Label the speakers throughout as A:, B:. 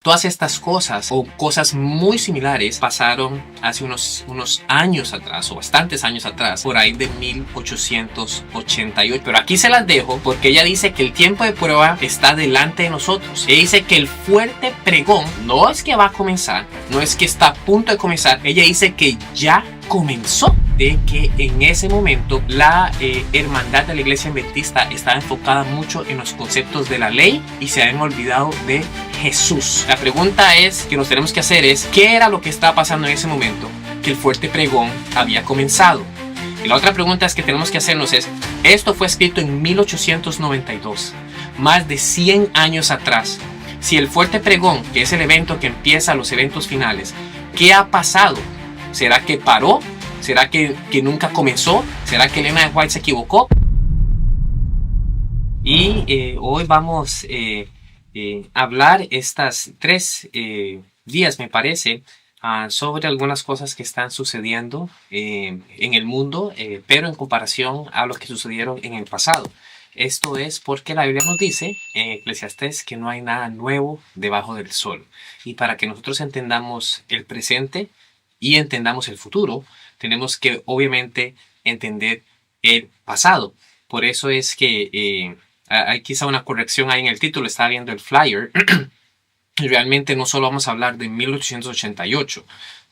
A: Todas estas cosas o cosas muy similares pasaron hace unos años atrás o bastantes años atrás, por ahí de 1888. Pero aquí se las dejo porque ella dice que el tiempo de prueba está delante de nosotros. Ella dice que el fuerte pregón no es que va a comenzar, no es que está a punto de comenzar. Ella dice que ya comenzó, de que en ese momento la hermandad de la iglesia adventista estaba enfocada mucho en los conceptos de la ley y se habían olvidado de Jesús. La pregunta que nos tenemos que hacer es, ¿qué era lo que estaba pasando en ese momento? Que el fuerte pregón había comenzado. Y la otra pregunta que tenemos que hacernos es, esto fue escrito en 1892, más de 100 años atrás. Si el fuerte pregón, que es el evento que empieza los eventos finales, ¿qué ha pasado? ¿Será que paró? ¿Será que nunca comenzó? ¿Será que Elena de White se equivocó? Y hoy vamos a hablar estas 3 días, me parece, sobre algunas cosas que están sucediendo en el mundo, pero en comparación a lo que sucedieron en el pasado. Esto es porque la Biblia nos dice en Eclesiastés que no hay nada nuevo debajo del sol. Y para que nosotros entendamos el presente y entendamos el futuro, tenemos que obviamente entender el pasado. Por eso es que hay quizá una corrección ahí en el título, estaba viendo el flyer. Realmente no solo vamos a hablar de 1888.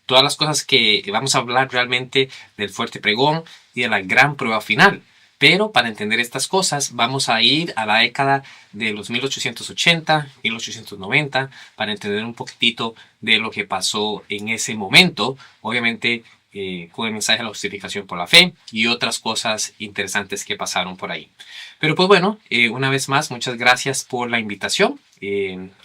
A: Todas las cosas que vamos a hablar realmente del fuerte pregón y de la gran prueba final. Pero para entender estas cosas vamos a ir a la década de los 1880, 1890, para entender un poquitito de lo que pasó en ese momento. Obviamente con el mensaje de la justificación por la fe y otras cosas interesantes que pasaron por ahí. Pero pues bueno, una vez más, muchas gracias por la invitación.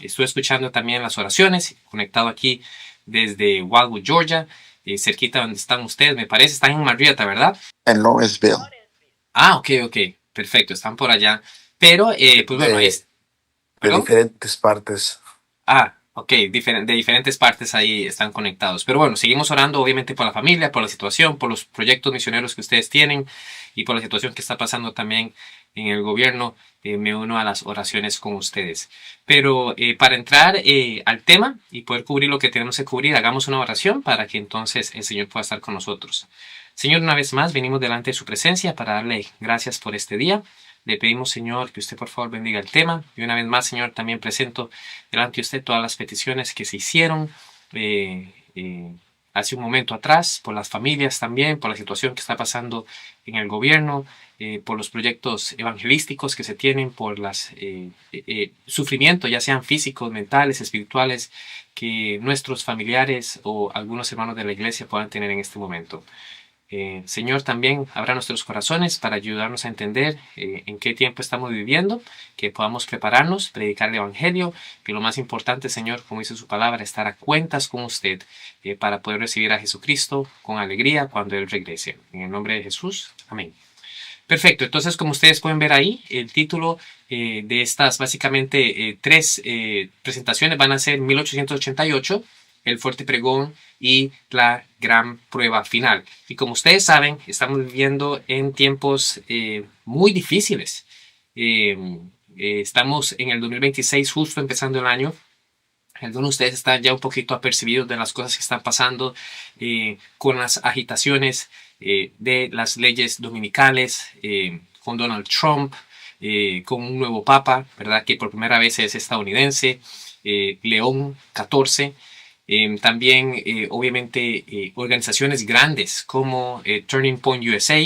A: Estuve escuchando también las oraciones, conectado aquí desde Wildwood, Georgia, cerquita donde están ustedes, me parece, están en Marietta, ¿verdad?
B: En Lawrenceville.
A: Ah, ok, perfecto, están por allá. Pero, pues bueno,
B: De
A: ¿perdón?
B: diferentes partes.
A: Ah, ok, de diferentes partes ahí están conectados. Pero bueno, seguimos orando obviamente por la familia, por la situación, por los proyectos misioneros que ustedes tienen y por la situación que está pasando también en el gobierno. Me uno a las oraciones con ustedes. Pero para entrar al tema y poder cubrir lo que tenemos que cubrir, hagamos una oración para que entonces el Señor pueda estar con nosotros. Señor, una vez más venimos delante de su presencia para darle gracias por este día. Le pedimos, Señor, que usted por favor bendiga el tema. Y una vez más, Señor, también presento delante de usted todas las peticiones que se hicieron hace un momento atrás, por las familias también, por la situación que está pasando en el gobierno, por los proyectos evangelísticos que se tienen, por los sufrimientos, ya sean físicos, mentales, espirituales, que nuestros familiares o algunos hermanos de la iglesia puedan tener en este momento. Señor, también abra nuestros corazones para ayudarnos a entender en qué tiempo estamos viviendo, que podamos prepararnos, predicar el Evangelio, que lo más importante, Señor, como dice su palabra, estar a cuentas con usted para poder recibir a Jesucristo con alegría cuando Él regrese. En el nombre de Jesús, amén. Perfecto, entonces como ustedes pueden ver ahí, el título de estas básicamente 3 presentaciones van a ser 1888, el fuerte pregón y la gran prueba final. Y como ustedes saben, estamos viviendo en tiempos muy difíciles. Estamos en el 2026, justo empezando el año. Algunos de ustedes están ya un poquito apercibidos de las cosas que están pasando con las agitaciones de las leyes dominicales, con Donald Trump, con un nuevo papa, ¿verdad? Que por primera vez es estadounidense, León XIV. También, obviamente, organizaciones grandes como Turning Point USA,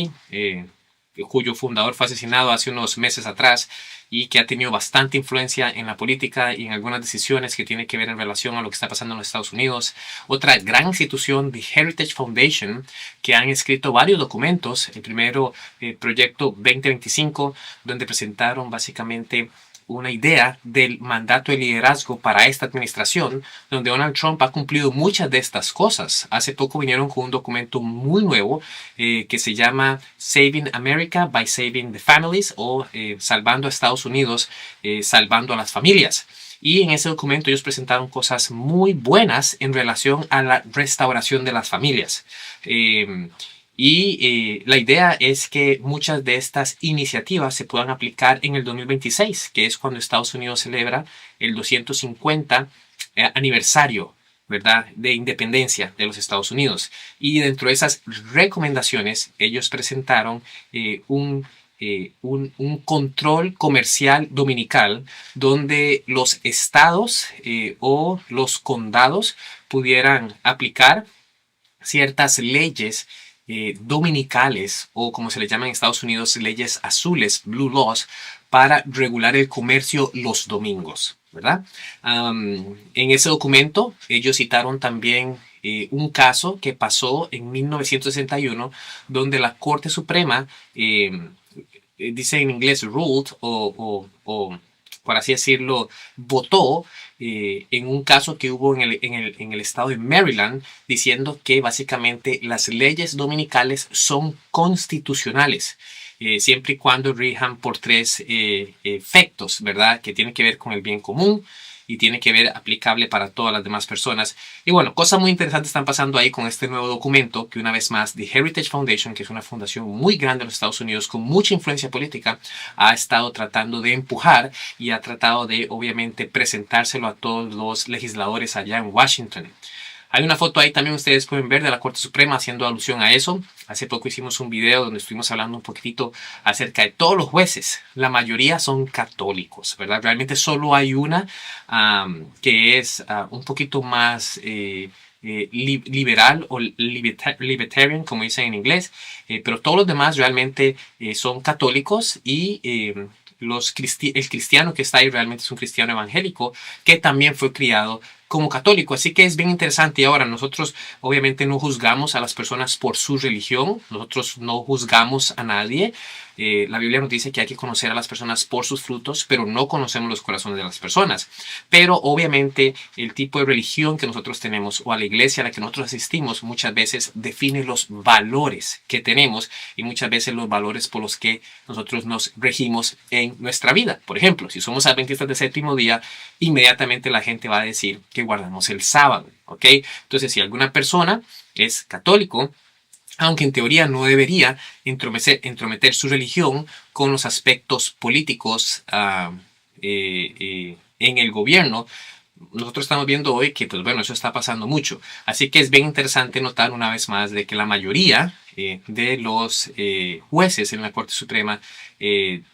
A: cuyo fundador fue asesinado hace unos meses atrás y que ha tenido bastante influencia en la política y en algunas decisiones que tienen que ver en relación a lo que está pasando en los Estados Unidos. Otra gran institución, The Heritage Foundation, que han escrito varios documentos. El primero, Proyecto 2025, donde presentaron básicamente una idea del mandato de liderazgo para esta administración, donde Donald Trump ha cumplido muchas de estas cosas. Hace poco vinieron con un documento muy nuevo que se llama Saving America by Saving the Families, o Salvando a Estados Unidos, salvando a las familias. Y en ese documento ellos presentaron cosas muy buenas en relación a la restauración de las familias. La idea es que muchas de estas iniciativas se puedan aplicar en el 2026, que es cuando Estados Unidos celebra el 250 aniversario, ¿verdad?, de independencia de los Estados Unidos. Y dentro de esas recomendaciones, ellos presentaron un control comercial dominical donde los estados o los condados pudieran aplicar ciertas leyes dominicales, o como se le llama en Estados Unidos, leyes azules, blue laws, para regular el comercio los domingos, ¿verdad? En ese documento ellos citaron también un caso que pasó en 1961 donde la Corte Suprema dice en inglés ruled o por así decirlo, votó en un caso que hubo en el estado de Maryland, diciendo que básicamente las leyes dominicales son constitucionales, siempre y cuando rijan por tres efectos, ¿verdad? Que tienen que ver con el bien común y tiene que ver aplicable para todas las demás personas. Y bueno, cosas muy interesantes están pasando ahí con este nuevo documento que una vez más The Heritage Foundation, que es una fundación muy grande en los Estados Unidos con mucha influencia política, ha estado tratando de empujar y ha tratado de obviamente presentárselo a todos los legisladores allá en Washington. Hay una foto ahí también, ustedes pueden ver, de la Corte Suprema haciendo alusión a eso. Hace poco hicimos un video donde estuvimos hablando un poquitito acerca de todos los jueces. La mayoría son católicos, ¿verdad? Realmente solo hay una que es un poquito más liberal o libertarian, como dicen en inglés. Pero todos los demás realmente son católicos y el cristiano que está ahí realmente es un cristiano evangélico que también fue criado como católico. Así que es bien interesante. Y ahora nosotros obviamente no juzgamos a las personas por su religión. Nosotros no juzgamos a nadie. La Biblia nos dice que hay que conocer a las personas por sus frutos, pero no conocemos los corazones de las personas. Pero obviamente el tipo de religión que nosotros tenemos o a la iglesia a la que nosotros asistimos muchas veces define los valores que tenemos y muchas veces los valores por los que nosotros nos regimos en nuestra vida. Por ejemplo, si somos adventistas del séptimo día, inmediatamente la gente va a decir que guardamos el sábado, ¿ok? Entonces, si alguna persona es católico, aunque en teoría no debería entrometer su religión con los aspectos políticos en el gobierno, nosotros estamos viendo hoy que, pues bueno, eso está pasando mucho. Así que es bien interesante notar una vez más de que la mayoría de los jueces en la Corte Suprema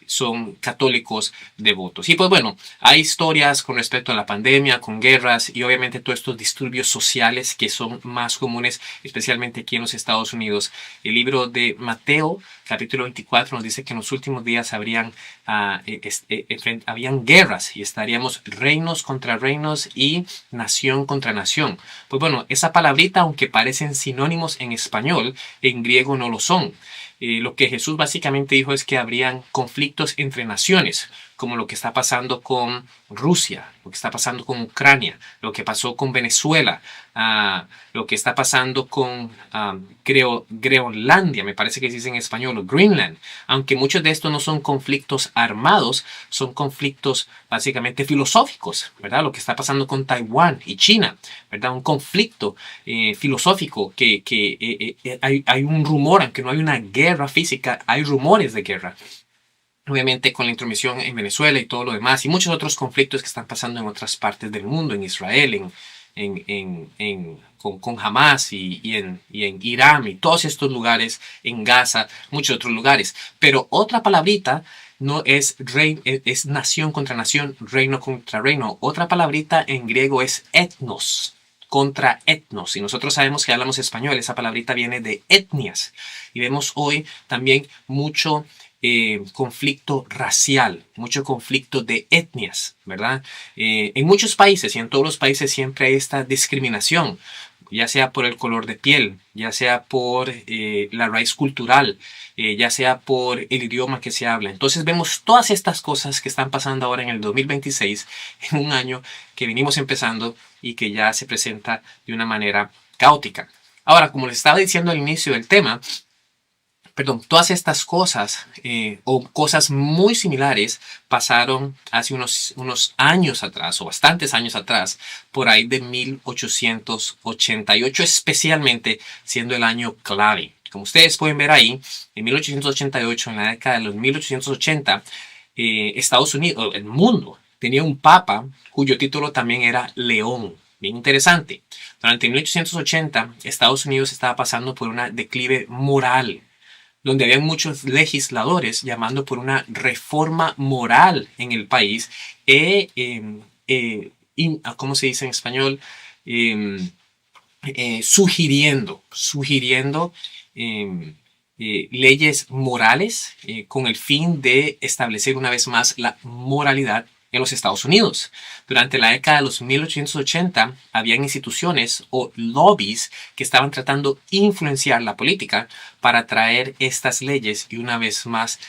A: son católicos devotos. Y pues bueno, hay historias con respecto a la pandemia, con guerras y obviamente todos estos disturbios sociales que son más comunes, especialmente aquí en los Estados Unidos. El libro de Mateo, capítulo 24, nos dice que en los últimos días habrían guerras y estaríamos reinos contra reinos y nación contra nación. Pues bueno, esa palabrita, aunque parecen sinónimos en español, en griego no lo son. Lo que Jesús básicamente dijo es que habrían conflictos entre naciones, como lo que está pasando con Rusia, lo que está pasando con Ucrania, lo que pasó con Venezuela, lo que está pasando con Groenlandia, me parece que se dice en español, o Greenland. Aunque muchos de estos no son conflictos armados, son conflictos básicamente filosóficos, ¿verdad? Lo que está pasando con Taiwán y China, ¿verdad? Un conflicto filosófico que hay un rumor, aunque no hay una guerra física, hay rumores de guerra. Obviamente con la intromisión en Venezuela y todo lo demás, y muchos otros conflictos que están pasando en otras partes del mundo, en Israel, con Hamas y en Irán y todos estos lugares, en Gaza, muchos otros lugares. Pero otra palabrita no es es nación contra nación, reino contra reino. Otra palabrita en griego es etnos contra etnos. Y nosotros sabemos que hablamos español, esa palabrita viene de etnias. Y vemos hoy también mucho conflicto racial, mucho conflicto de etnias, ¿verdad? En muchos países y en todos los países siempre hay esta discriminación, ya sea por el color de piel, ya sea por la raíz cultural, ya sea por el idioma que se habla. Entonces vemos todas estas cosas que están pasando ahora en el 2026, en un año que venimos empezando y que ya se presenta de una manera caótica. Ahora, como les estaba diciendo al inicio del tema, todas estas cosas o cosas muy similares pasaron hace unos años atrás o bastantes años atrás, por ahí de 1888, especialmente siendo el año clave. Como ustedes pueden ver ahí, en 1888, en la década de los 1880, Estados Unidos, el mundo, tenía un papa cuyo título también era León. Bien interesante. Durante 1880, Estados Unidos estaba pasando por una declive moral, donde había muchos legisladores llamando por una reforma moral en el país, ¿cómo se dice en español? Em, sugiriendo leyes morales con el fin de establecer una vez más la moralidad en los Estados Unidos. Durante la década de los 1880, habían instituciones o lobbies que estaban tratando de influenciar la política para traer estas leyes y una vez más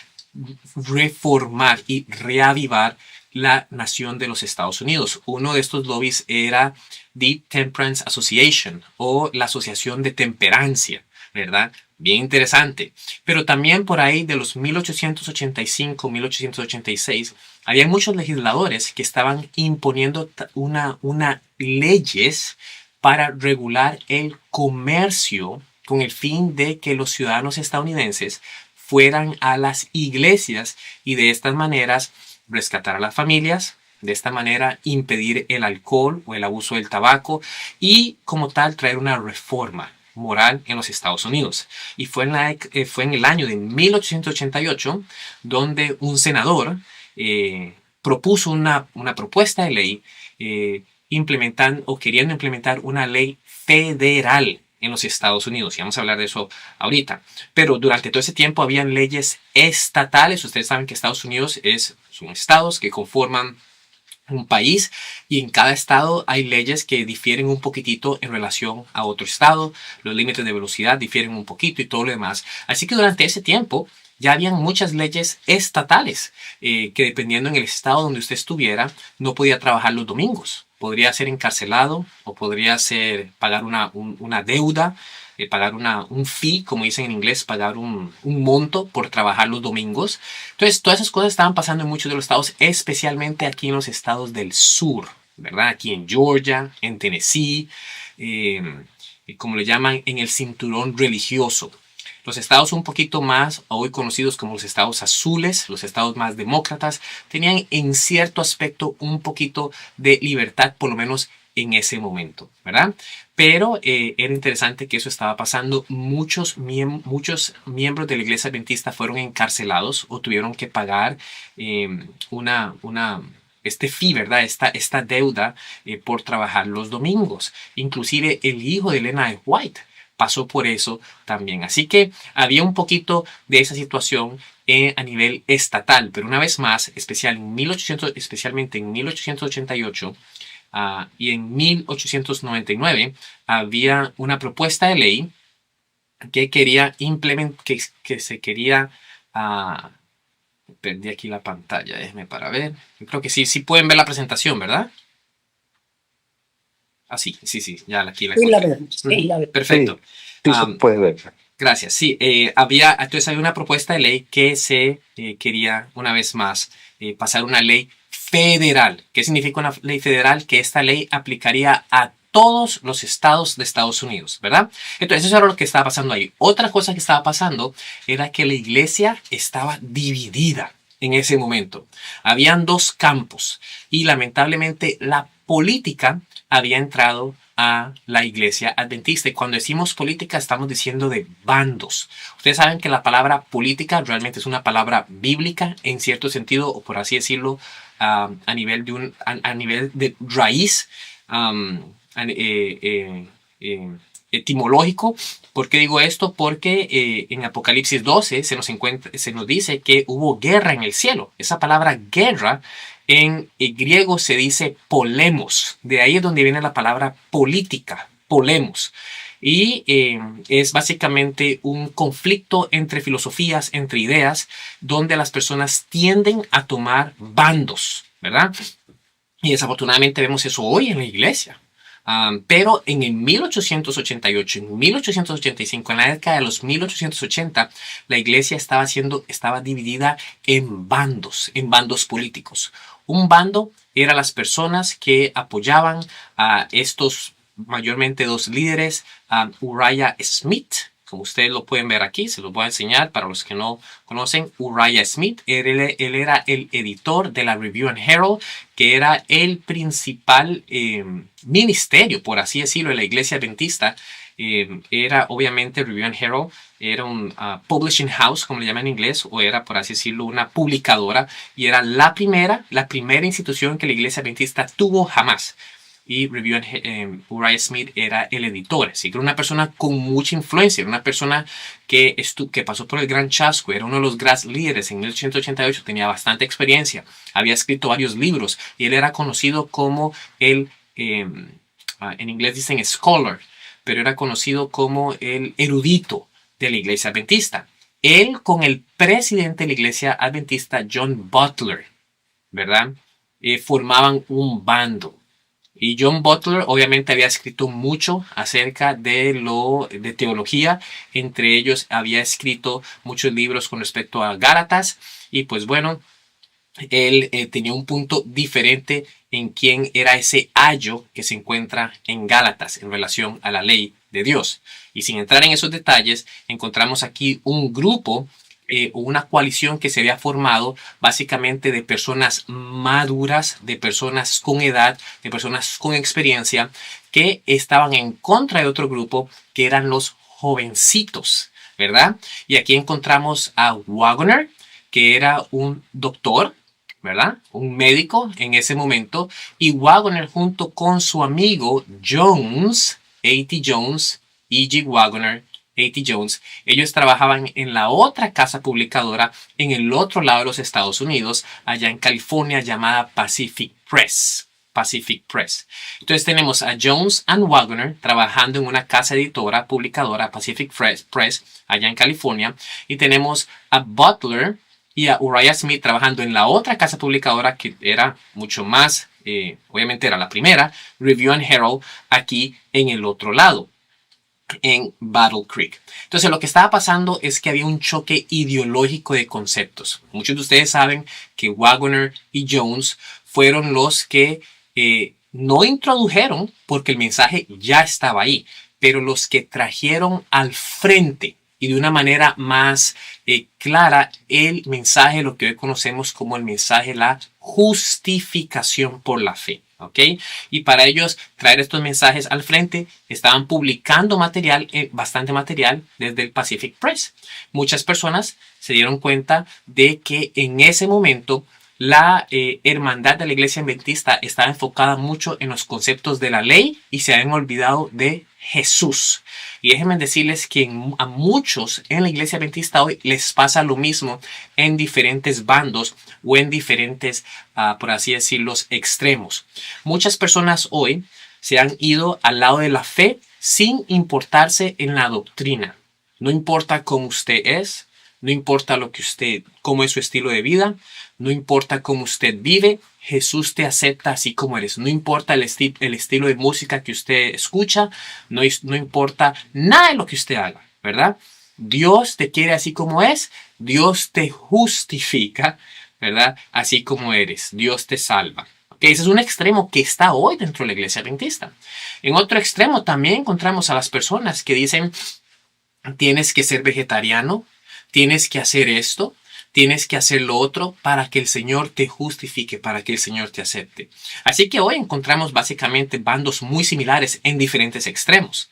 A: reformar y reavivar la nación de los Estados Unidos. Uno de estos lobbies era The Temperance Association o la Asociación de Temperancia, ¿verdad? Bien interesante. Pero también por ahí de los 1885, 1886, había muchos legisladores que estaban imponiendo una leyes para regular el comercio con el fin de que los ciudadanos estadounidenses fueran a las iglesias y de estas maneras rescatar a las familias, de esta manera impedir el alcohol o el abuso del tabaco y como tal traer una reforma moral en los Estados Unidos. Y fue en el año de 1888 donde un senador propuso una propuesta de ley implementando o queriendo implementar una ley federal en los Estados Unidos. Y vamos a hablar de eso ahorita. Pero durante todo ese tiempo habían leyes estatales. Ustedes saben que Estados Unidos son estados que conforman un país y en cada estado hay leyes que difieren un poquitito en relación a otro estado. Los límites de velocidad difieren un poquito y todo lo demás. Así que durante ese tiempo ya habían muchas leyes estatales que dependiendo en el estado donde usted estuviera no podía trabajar los domingos. Podría ser encarcelado o podría ser pagar una deuda, pagar un fee, como dicen en inglés, pagar un monto por trabajar los domingos. Entonces, todas esas cosas estaban pasando en muchos de los estados, especialmente aquí en los estados del sur, ¿verdad? Aquí en Georgia, en Tennessee, como le llaman, en el cinturón religioso. Los estados un poquito más, hoy conocidos como los estados azules, los estados más demócratas, tenían en cierto aspecto un poquito de libertad, por lo menos en ese momento, ¿verdad? Pero era interesante que eso estaba pasando. Muchos miembros de la iglesia adventista fueron encarcelados o tuvieron que pagar este fee, ¿verdad? Esta deuda por trabajar los domingos. Inclusive el hijo de Elena de White pasó por eso también. Así que había un poquito de esa situación a nivel estatal, pero una vez más, especialmente en 1888 y en 1899, había una propuesta de ley que quería implementar, que se quería... perdí aquí la pantalla, déjenme para ver. Yo creo que sí pueden ver la presentación, ¿verdad? Sí, ya aquí la encontré.
C: Sí, la veo.
A: Perfecto.
B: Sí, se puede ver.
A: Gracias. Sí, había una propuesta de ley que se quería una vez más pasar una ley federal. ¿Qué significa una ley federal? Que esta ley aplicaría a todos los estados de Estados Unidos, ¿verdad? Entonces eso era lo que estaba pasando ahí. Otra cosa que estaba pasando era que la iglesia estaba dividida en ese momento. Habían dos campos y lamentablemente la política había entrado a la iglesia adventista. Y cuando decimos política estamos diciendo de bandos. Ustedes saben que la palabra política realmente es una palabra bíblica en cierto sentido, o por así decirlo, a nivel de raíz etimológico. ¿Por qué digo esto? Porque en Apocalipsis 12 se nos dice que hubo guerra en el cielo. Esa palabra guerra en griego se dice polemos. De ahí es donde viene la palabra política, polemos. Y es básicamente un conflicto entre filosofías, entre ideas, donde las personas tienden a tomar bandos, ¿verdad? Y desafortunadamente vemos eso hoy en la iglesia. Pero en el 1888, en 1885, en la década de los 1880, la iglesia estaba dividida en bandos políticos. Un bando eran las personas que apoyaban a estos mayormente dos líderes, Uriah Smith, como ustedes lo pueden ver aquí, se los voy a enseñar para los que no conocen. Uriah Smith, él era el editor de la Review and Herald, que era el principal ministerio, por así decirlo, de la iglesia adventista. Era obviamente Review and Herald, era un publishing house, como le llaman en inglés, o era, por así decirlo, una publicadora, y era la primera institución que la iglesia adventista tuvo jamás. Y Uriah Smith era el editor, así que era una persona con mucha influencia, era una persona que pasó por el gran chasco, era uno de los grandes líderes en 1888, tenía bastante experiencia, había escrito varios libros y él era conocido como en inglés dicen scholar, pero era conocido como el erudito de la iglesia adventista. Él con el presidente de la iglesia adventista, John Butler, ¿verdad? Formaban un bando. Y John Butler obviamente había escrito mucho acerca de teología. Entre ellos había escrito muchos libros con respecto a Gálatas. Y pues bueno, él tenía un punto diferente en quién era ese ayo que se encuentra en Gálatas en relación a la ley de Dios. Y sin entrar en esos detalles, encontramos aquí un grupo o una coalición que se había formado básicamente de personas maduras, de personas con edad, de personas con experiencia, que estaban en contra de otro grupo que eran los jovencitos, ¿verdad? Y aquí encontramos a Waggoner, que era un doctor, ¿verdad? Un médico en ese momento, y Waggoner junto con su amigo Jones, A.T. Jones, E.G. Waggoner, A.T. Jones, ellos trabajaban en la otra casa publicadora en el otro lado de los Estados Unidos, allá en California, llamada Pacific Press. Pacific Press. Entonces tenemos a Jones and Waggoner trabajando en una casa editora publicadora, Pacific Press, allá en California, y tenemos a Butler y a Uriah Smith trabajando en la otra casa publicadora que era mucho más, obviamente era la primera, Review and Herald, aquí en el otro lado, en Battle Creek. Entonces lo que estaba pasando es que había un choque ideológico de conceptos. Muchos de ustedes saben que Waggoner y Jones fueron los que no introdujeron, porque el mensaje ya estaba ahí, pero los que trajeron al frente y de una manera más clara el mensaje, lo que hoy conocemos como el mensaje de la justificación por la fe. ¿Ok? Y para ellos traer estos mensajes al frente, estaban publicando material, bastante material desde el Pacific Press. Muchas personas se dieron cuenta de que en ese momento la hermandad de la iglesia adventista estaba enfocada mucho en los conceptos de la ley y se habían olvidado de Jesús. Y déjenme decirles que a muchos en la iglesia adventista hoy les pasa lo mismo en diferentes bandos o en diferentes, por así decirlo, extremos. Muchas personas hoy se han ido al lado de la fe sin importarse en la doctrina. No importa cómo usted es, no importa cómo es su estilo de vida, no importa cómo usted vive, Jesús te acepta así como eres. No importa el estilo de música que usted escucha, no importa nada de lo que usted haga, ¿verdad? Dios te quiere así como es, Dios te justifica, ¿verdad? Así como eres, Dios te salva. ¿Okay? Ese es un extremo que está hoy dentro de la iglesia adventista. En otro extremo también encontramos a las personas que dicen, tienes que ser vegetariano, tienes que hacer esto, tienes que hacer lo otro para que el Señor te justifique, para que el Señor te acepte. Así que hoy encontramos básicamente bandos muy similares en diferentes extremos.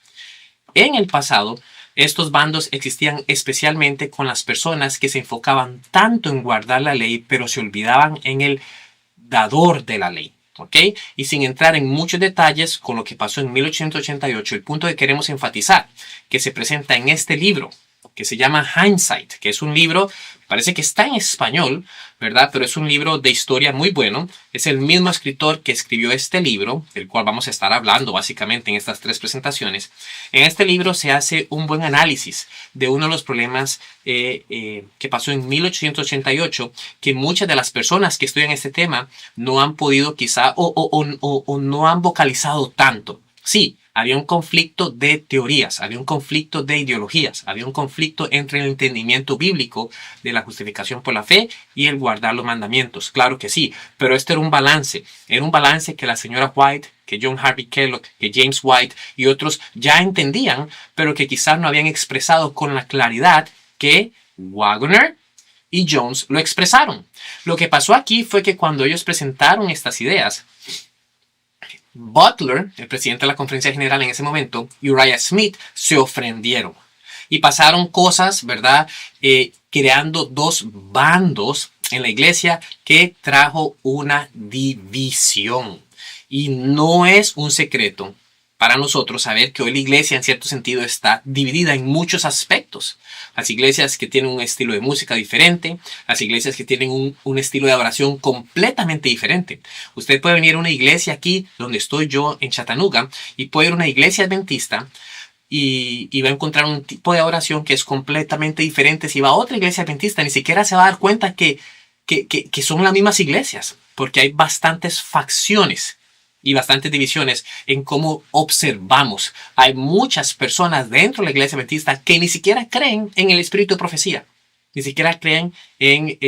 A: En el pasado, estos bandos existían especialmente con las personas que se enfocaban tanto en guardar la ley, pero se olvidaban en el dador de la ley. ¿Ok? Y sin entrar en muchos detalles con lo que pasó en 1888, el punto que queremos enfatizar, que se presenta en este libro, que se llama Hindsight, que es un libro, parece que está en español, ¿verdad? Pero es un libro de historia muy bueno. Es el mismo escritor que escribió este libro, del cual vamos a estar hablando básicamente en estas tres presentaciones. En este libro se hace un buen análisis de uno de los problemas que pasó en 1888, que muchas de las personas que estudian este tema no han podido quizá o no han vocalizado tanto. Sí, había un conflicto de teorías, había un conflicto de ideologías, había un conflicto entre el entendimiento bíblico de la justificación por la fe y el guardar los mandamientos. Claro que sí, pero este era un balance que la señora White, que John Harvey Kellogg, que James White y otros ya entendían, pero que quizás no habían expresado con la claridad que Waggoner y Jones lo expresaron. Lo que pasó aquí fue que cuando ellos presentaron estas ideas, Butler, el presidente de la Conferencia General en ese momento, y Uriah Smith se ofendieron. Y pasaron cosas, ¿verdad? Creando dos bandos en la iglesia que trajo una división. Y no es un secreto para nosotros saber que hoy la iglesia en cierto sentido está dividida en muchos aspectos. Las iglesias que tienen un estilo de música diferente, las iglesias que tienen un estilo de adoración completamente diferente. Usted puede venir a una iglesia aquí donde estoy yo en Chattanooga y puede ir a una iglesia adventista y va a encontrar un tipo de adoración que es completamente diferente. Si va a otra iglesia adventista, ni siquiera se va a dar cuenta que son las mismas iglesias, porque hay bastantes facciones y bastantes divisiones en cómo observamos. Hay muchas personas dentro de la iglesia adventista que ni siquiera creen en el espíritu de profecía, ni siquiera creen en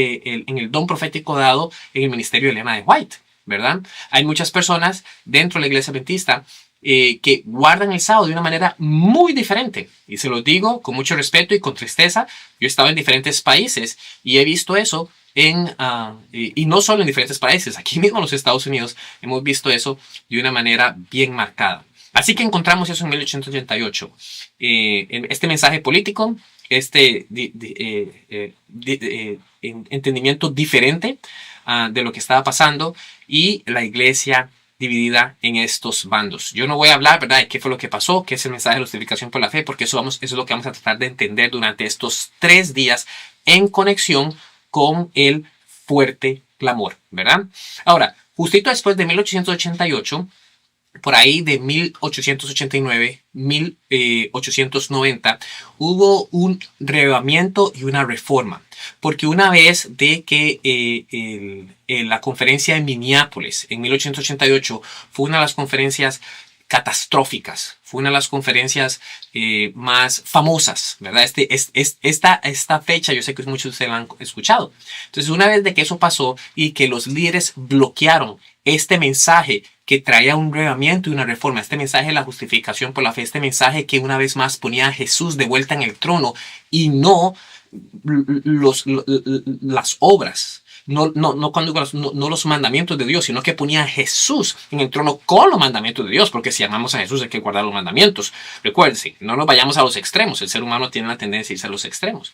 A: el don profético dado en el ministerio de Elena de White, ¿verdad? Hay muchas personas dentro de la iglesia adventista que guardan el sábado de una manera muy diferente. Y se lo digo con mucho respeto y con tristeza. Yo he estado en diferentes países y he visto eso y no solo en diferentes países, aquí mismo en los Estados Unidos hemos visto eso de una manera bien marcada. Así que encontramos eso en 1888. Este mensaje político, entendimiento diferente de lo que estaba pasando y la iglesia dividida en estos bandos. Yo no voy a hablar, ¿verdad?, de qué fue lo que pasó, qué es el mensaje de la justificación por la fe, porque eso es lo que vamos a tratar de entender durante estos 3 días en conexión con el fuerte clamor, ¿verdad? Ahora, justito después de 1888, por ahí de 1889, 1890, hubo un reavivamiento y una reforma. Porque una vez de que la conferencia de Minneapolis en 1888 fue una de las conferencias catastróficas, fue una de las conferencias más famosas, ¿verdad? Esta fecha yo sé que muchos de ustedes la han escuchado. Entonces, una vez de que eso pasó y que los líderes bloquearon este mensaje que traía un reavivamiento y una reforma, este mensaje de la justificación por la fe, este mensaje que una vez más ponía a Jesús de vuelta en el trono y no las obras, no los mandamientos de Dios, sino que ponía a Jesús en el trono con los mandamientos de Dios, porque si amamos a Jesús hay que guardar los mandamientos. Recuérdense, no nos vayamos a los extremos, el ser humano tiene la tendencia a irse a los extremos.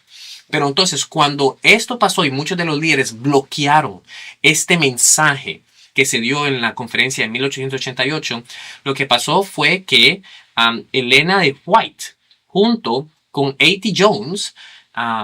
A: Pero entonces, cuando esto pasó y muchos de los líderes bloquearon este mensaje que se dio en la conferencia de 1888, lo que pasó fue que Elena de White, junto con A.T. Jones,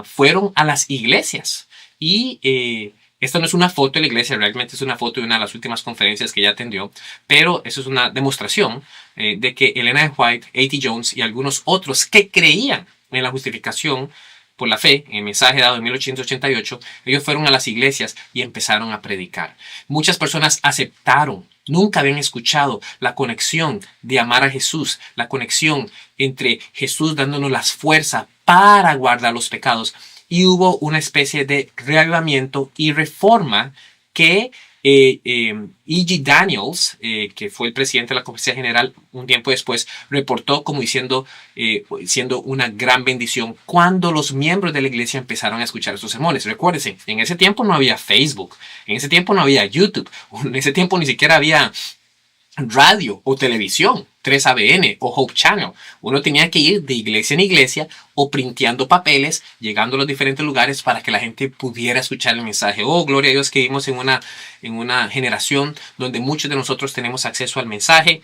A: fueron a las iglesias. Y esta no es una foto de la iglesia, realmente es una foto de una de las últimas conferencias que ella atendió, pero eso es una demostración de que Elena de White, A.T. Jones y algunos otros que creían en la justificación por la fe, en el mensaje dado en 1888, ellos fueron a las iglesias y empezaron a predicar. Muchas personas aceptaron, nunca habían escuchado la conexión de amar a Jesús, la conexión entre Jesús dándonos las fuerzas para guardar los pecados. Y hubo una especie de reavivamiento y reforma que E.G. Daniels, que fue el presidente de la Conferencia General un tiempo después, reportó como siendo una gran bendición cuando los miembros de la iglesia empezaron a escuchar estos sermones. Recuérdense, en ese tiempo no había Facebook, en ese tiempo no había YouTube, en ese tiempo ni siquiera había radio o televisión, 3ABN o Hope Channel. Uno tenía que ir de iglesia en iglesia o printeando papeles, llegando a los diferentes lugares para que la gente pudiera escuchar el mensaje. Oh, gloria a Dios que vivimos en una generación donde muchos de nosotros tenemos acceso al mensaje,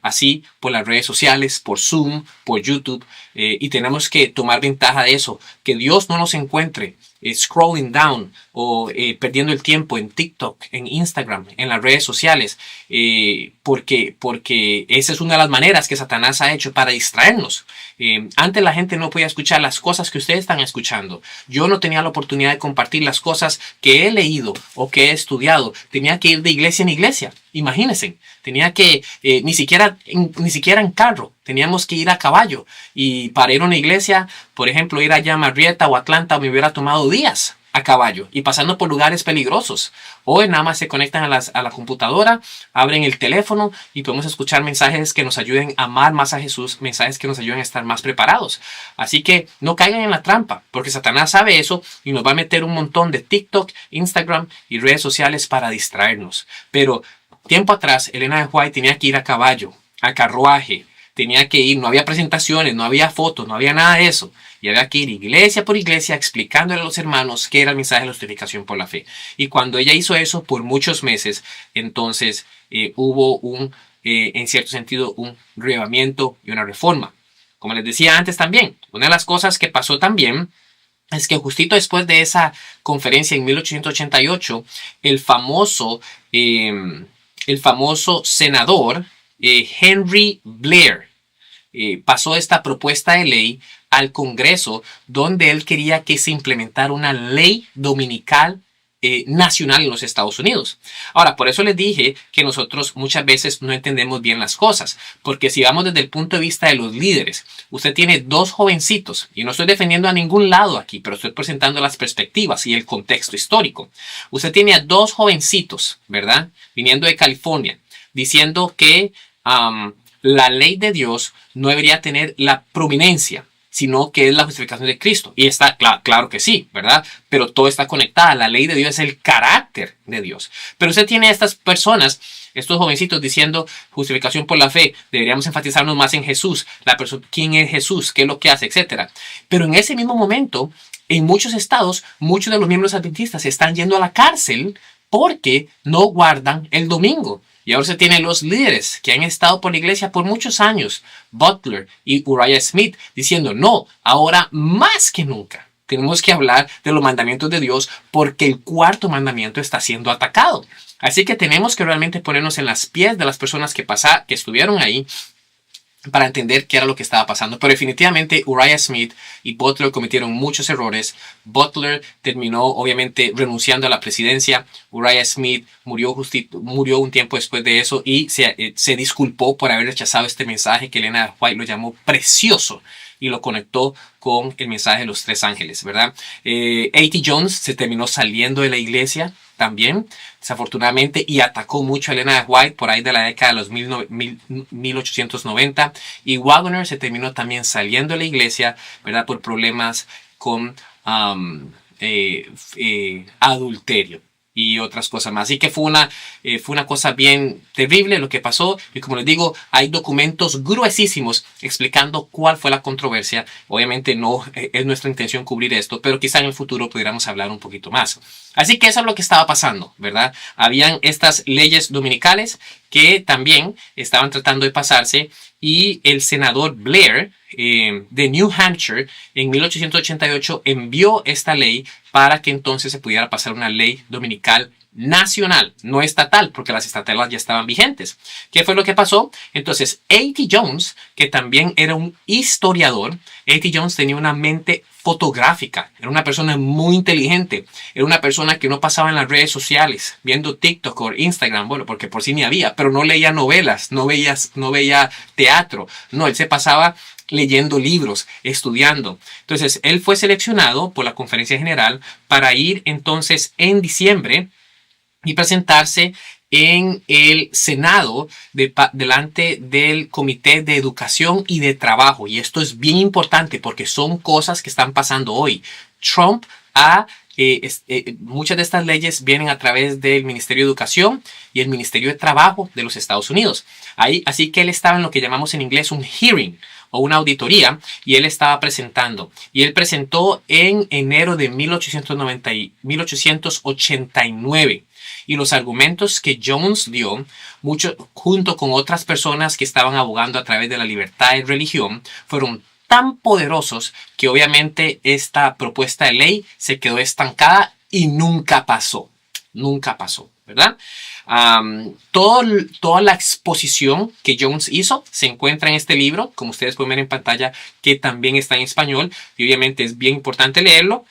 A: así por las redes sociales, por Zoom, por YouTube, y tenemos que tomar ventaja de eso. Que Dios no nos encuentre scrolling down o perdiendo el tiempo en TikTok, en Instagram, en las redes sociales, porque esa es una de las maneras que Satanás ha hecho para distraernos. Antes la gente no podía escuchar las cosas que ustedes están escuchando. Yo no tenía la oportunidad de compartir las cosas que he leído o que he estudiado. Tenía que ir de iglesia en iglesia. Imagínense, tenía que ni siquiera en carro, teníamos que ir a caballo, y para ir a una iglesia, por ejemplo, ir allá a Marietta o Atlanta me hubiera tomado días. a caballo y pasando por lugares peligrosos. Hoy nada más se conectan a la computadora, abren el teléfono y podemos escuchar mensajes que nos ayuden a amar más a Jesús, mensajes que nos ayuden a estar más preparados. Así que no caigan en la trampa, porque Satanás sabe eso y nos va a meter un montón de TikTok, Instagram y redes sociales para distraernos. Pero tiempo atrás, Elena de White tenía que ir a caballo, a carruaje, tenía que ir, no había presentaciones, no había fotos, no había nada de eso. Y había que ir iglesia por iglesia explicándole a los hermanos qué era el mensaje de la justificación por la fe. Y cuando ella hizo eso por muchos meses, entonces hubo en cierto sentido, un reavivamiento y una reforma. Como les decía antes también, una de las cosas que pasó también es que justito después de esa conferencia en 1888, el famoso senador Henry Blair pasó esta propuesta de ley al Congreso, donde él quería que se implementara una ley dominical nacional en los Estados Unidos. Ahora, por eso les dije que nosotros muchas veces no entendemos bien las cosas, porque si vamos desde el punto de vista de los líderes, usted tiene dos jovencitos, y no estoy defendiendo a ningún lado aquí, pero estoy presentando las perspectivas y el contexto histórico. Usted tiene a dos jovencitos, ¿verdad? Viniendo de California, diciendo que la ley de Dios no debería tener la prominencia, sino que es la justificación de Cristo. Y está claro que sí, ¿verdad? Pero todo está conectado. La ley de Dios es el carácter de Dios. Pero usted tiene a estas personas, estos jovencitos diciendo justificación por la fe, deberíamos enfatizarnos más en Jesús, quién es Jesús, qué es lo que hace, etcétera. Pero en ese mismo momento, en muchos estados, muchos de los miembros adventistas están yendo a la cárcel porque no guardan el domingo. Y ahora se tienen los líderes que han estado por la iglesia por muchos años, Butler y Uriah Smith, diciendo, no, ahora más que nunca tenemos que hablar de los mandamientos de Dios porque el cuarto mandamiento está siendo atacado. Así que tenemos que realmente ponernos en las pies de las personas que estuvieron ahí para entender qué era lo que estaba pasando. Pero definitivamente Uriah Smith y Butler cometieron muchos errores. Butler terminó obviamente renunciando a la presidencia. Uriah Smith murió un tiempo después de eso y se disculpó por haber rechazado este mensaje que Elena White lo llamó precioso y lo conectó con el mensaje de los tres ángeles, ¿verdad? A.T. Jones se terminó saliendo de la iglesia también, desafortunadamente, y atacó mucho a Elena de White por ahí de la década de los 1890. Y Waggoner se terminó también saliendo de la iglesia, ¿verdad? Por problemas con adulterio y otras cosas más. Así que fue una cosa bien terrible lo que pasó. Y como les digo, hay documentos gruesísimos explicando cuál fue la controversia. Obviamente no es nuestra intención cubrir esto, pero quizá en el futuro pudiéramos hablar un poquito más. Así que eso es lo que estaba pasando, ¿verdad? Habían estas leyes dominicales que también estaban tratando de pasarse y el senador Blair de New Hampshire en 1888 envió esta ley para que entonces se pudiera pasar una ley dominical nacional, no estatal, porque las estatales ya estaban vigentes. ¿Qué fue lo que pasó? Entonces, A.T. Jones, que también era un historiador, A.T. Jones tenía una mente fotográfica, era una persona muy inteligente, era una persona que no pasaba en las redes sociales, viendo TikTok o Instagram, bueno, porque por sí ni había, pero no leía novelas, no veía teatro, no, él se pasaba leyendo libros, estudiando. Entonces, él fue seleccionado por la Conferencia General para ir entonces en diciembre y presentarse en el Senado delante del Comité de Educación y de Trabajo. Y esto es bien importante porque son cosas que están pasando hoy. Trump muchas de estas leyes vienen a través del Ministerio de Educación y el Ministerio de Trabajo de los Estados Unidos. Así que él estaba en lo que llamamos en inglés un hearing o una auditoría y él estaba presentando. Y él presentó en enero de 1889. Y los argumentos que Jones dio, junto con otras personas que estaban abogando a través de la libertad de religión, fueron tan poderosos que obviamente esta propuesta de ley se quedó estancada y nunca pasó. Nunca pasó, ¿verdad? Toda la exposición que Jones hizo se encuentra en este libro, como ustedes pueden ver en pantalla, que también está en español. Y obviamente es bien importante leerlo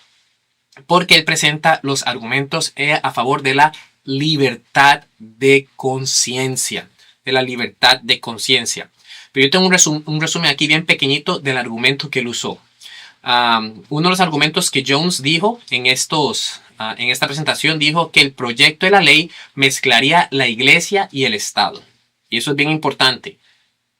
A: porque él presenta los argumentos a favor de la libertad de conciencia. De la libertad de conciencia. Pero yo tengo un resumen aquí bien pequeñito del argumento que él usó. Uno de los argumentos que Jones dijo en esta presentación, dijo que el proyecto de la ley mezclaría la iglesia y el Estado. Y eso es bien importante.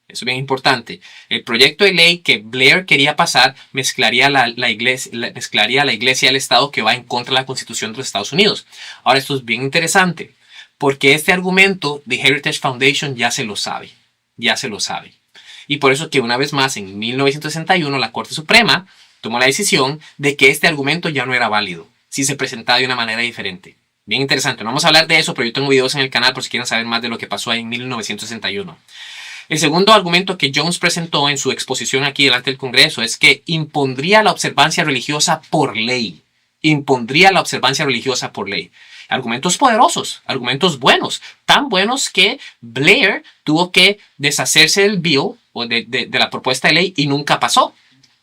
A: Eso es bien importante. El proyecto de ley que Blair quería pasar mezclaría la iglesia y el Estado, que va en contra de la Constitución de los Estados Unidos. Ahora, esto es bien interesante, porque este argumento de Heritage Foundation ya se lo sabe. Ya se lo sabe. Y por eso que una vez más, en 1961, la Corte Suprema tomó la decisión de que este argumento ya no era válido si se presentaba de una manera diferente. Bien interesante. No vamos a hablar de eso, pero yo tengo videos en el canal por si quieren saber más de lo que pasó ahí en 1961. El segundo argumento que Jones presentó en su exposición aquí delante del Congreso es que impondría la observancia religiosa por ley. Impondría la observancia religiosa por ley. Argumentos poderosos, argumentos buenos, tan buenos que Blair tuvo que deshacerse del bill o de la propuesta de ley y nunca pasó.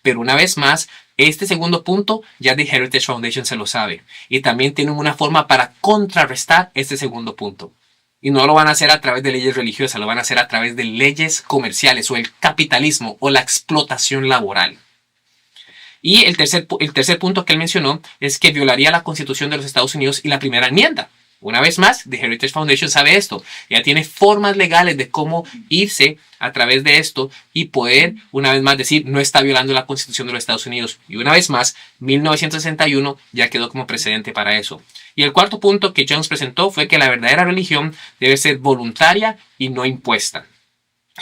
A: Pero una vez más, este segundo punto ya The Heritage Foundation se lo sabe. Y también tienen una forma para contrarrestar este segundo punto. Y no lo van a hacer a través de leyes religiosas, lo van a hacer a través de leyes comerciales o el capitalismo o la explotación laboral. Y el tercer punto que él mencionó es que violaría la Constitución de los Estados Unidos y la primera enmienda. Una vez más, The Heritage Foundation sabe esto. Ya tiene formas legales de cómo irse a través de esto y poder, una vez más, decir no está violando la Constitución de los Estados Unidos. Y una vez más, 1961 ya quedó como precedente para eso. Y el cuarto punto que Jones presentó fue que la verdadera religión debe ser voluntaria y no impuesta.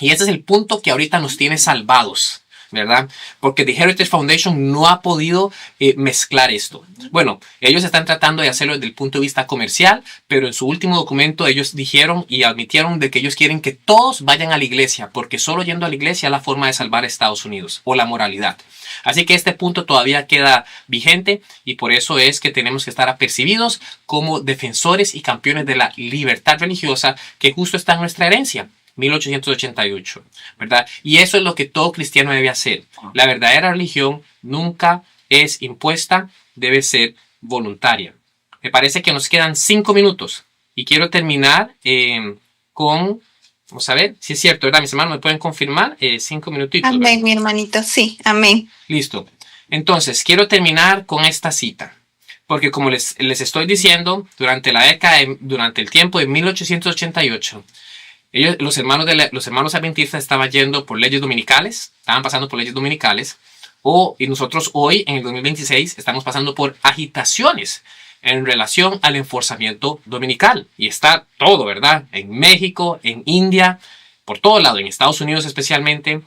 A: Y ese es el punto que ahorita nos tiene salvados, ¿verdad? Porque The Heritage Foundation no ha podido mezclar esto. Bueno, ellos están tratando de hacerlo desde el punto de vista comercial, pero en su último documento ellos dijeron y admitieron de que ellos quieren que todos vayan a la iglesia, porque solo yendo a la iglesia es la forma de salvar a Estados Unidos, o la moralidad. Así que este punto todavía queda vigente y por eso es que tenemos que estar apercibidos como defensores y campeones de la libertad religiosa, que justo está en nuestra herencia. 1888, ¿verdad? Y eso es lo que todo cristiano debe hacer. La verdadera religión nunca es impuesta, debe ser voluntaria. Me parece que nos quedan 5 minutos y quiero terminar con, vamos a ver si es cierto, ¿verdad? Mis hermanos me pueden confirmar 5 minutitos.
C: Amén, ¿verdad? Mi hermanito, sí, amén.
A: Listo. Entonces, quiero terminar con esta cita. Porque como les estoy diciendo, durante el tiempo de 1888, los hermanos adventistas estaban yendo por leyes dominicales, estaban pasando por leyes dominicales, y nosotros hoy, en el 2026, estamos pasando por agitaciones en relación al enforzamiento dominical. Y está todo, ¿verdad? En México, en India, por todo lado, en Estados Unidos especialmente.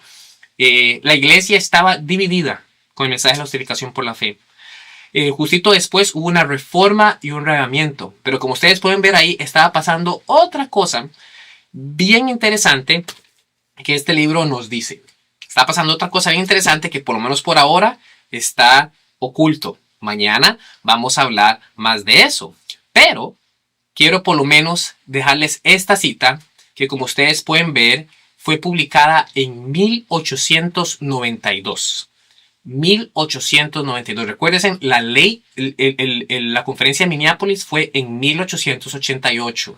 A: La iglesia estaba dividida con el mensaje de la justificación por la fe. Justito después hubo una reforma y un reavivamiento. Pero como ustedes pueden ver ahí, estaba pasando otra cosa bien interesante que este libro nos dice. Está pasando otra cosa bien interesante que por lo menos por ahora está oculto. Mañana vamos a hablar más de eso. Pero quiero por lo menos dejarles esta cita que, como ustedes pueden ver, fue publicada en 1892. 1892. Recuérdense, la ley, la conferencia de Minneapolis fue en 1888.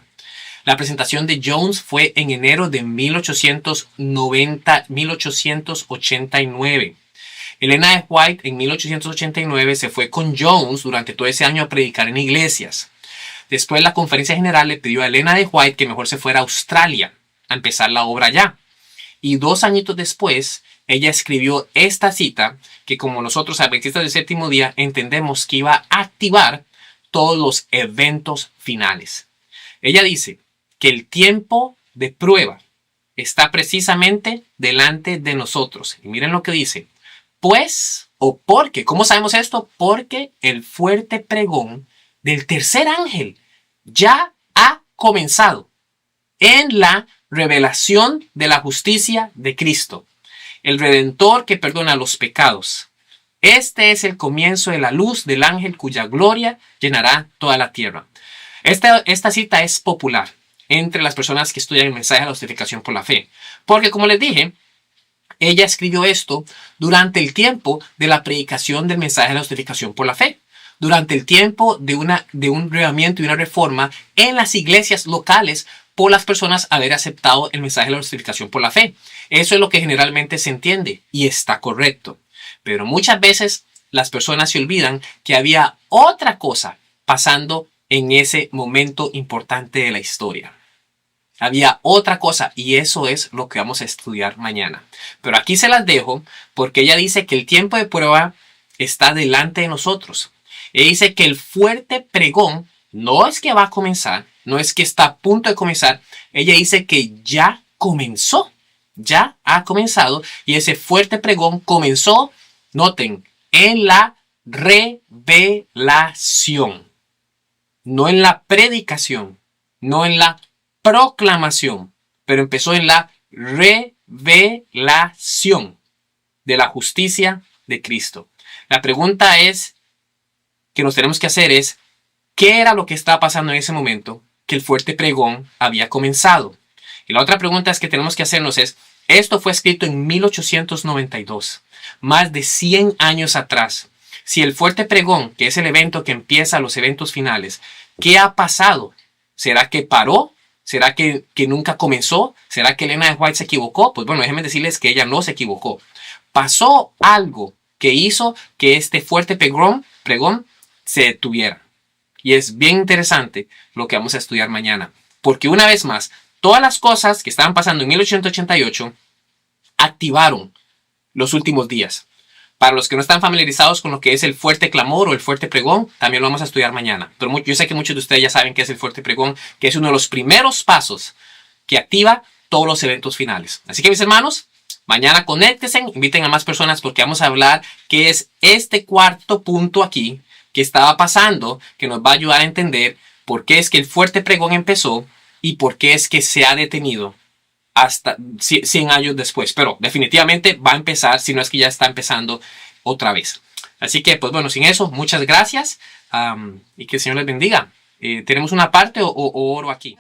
A: La presentación de Jones fue en enero de 1889. Elena de White en 1889 se fue con Jones durante todo ese año a predicar en iglesias. Después la conferencia general le pidió a Elena de White que mejor se fuera a Australia a empezar la obra allá. Y 2 añitos después, ella escribió esta cita que, como nosotros adventistas del séptimo día entendemos que iba a activar todos los eventos finales. Ella dice que el tiempo de prueba está precisamente delante de nosotros. Y miren lo que dice. Pues, o porque, ¿cómo sabemos esto? Porque el fuerte pregón del tercer ángel ya ha comenzado en la revelación de la justicia de Cristo, el Redentor que perdona los pecados. Este es el comienzo de la luz del ángel cuya gloria llenará toda la tierra. Esta cita es popular entre las personas que estudian el mensaje de la justificación por la fe. Porque, como les dije, ella escribió esto durante el tiempo de la predicación del mensaje de la justificación por la fe. Durante el tiempo de un reavivamiento y una reforma en las iglesias locales por las personas haber aceptado el mensaje de la justificación por la fe. Eso es lo que generalmente se entiende y está correcto. Pero muchas veces las personas se olvidan que había otra cosa pasando en ese momento importante de la historia. Había otra cosa y eso es lo que vamos a estudiar mañana. Pero aquí se las dejo porque ella dice que el tiempo de prueba está delante de nosotros. Ella dice que el fuerte pregón no es que va a comenzar, no es que está a punto de comenzar. Ella dice que ya comenzó, ya ha comenzado y ese fuerte pregón comenzó, noten, en la revelación. No en la predicación, no en la proclamación, pero empezó en la revelación de la justicia de Cristo. La pregunta que nos tenemos que hacer es, ¿qué era lo que estaba pasando en ese momento que el fuerte pregón había comenzado? Y la otra pregunta que tenemos que hacernos es, esto fue escrito en 1892, más de 100 años atrás. Si el fuerte pregón, que es el evento que empieza los eventos finales, ¿qué ha pasado? ¿Será que paró? ¿Será que nunca comenzó? ¿Será que Elena de White se equivocó? Pues bueno, déjenme decirles que ella no se equivocó. Pasó algo que hizo que este fuerte pregón se detuviera. Y es bien interesante lo que vamos a estudiar mañana. Porque una vez más, todas las cosas que estaban pasando en 1888 activaron los últimos días. Para los que no están familiarizados con lo que es el fuerte clamor o el fuerte pregón, también lo vamos a estudiar mañana. Pero yo sé que muchos de ustedes ya saben qué es el fuerte pregón, que es uno de los primeros pasos que activa todos los eventos finales. Así que mis hermanos, mañana conéctense, inviten a más personas porque vamos a hablar qué es este cuarto punto aquí que estaba pasando, que nos va a ayudar a entender por qué es que el fuerte pregón empezó y por qué es que se ha detenido hasta 100 años después. Pero definitivamente va a empezar, si no es que ya está empezando otra vez. Así que, pues bueno, sin eso, muchas gracias y que el Señor les bendiga. ¿Tenemos una parte o oro aquí?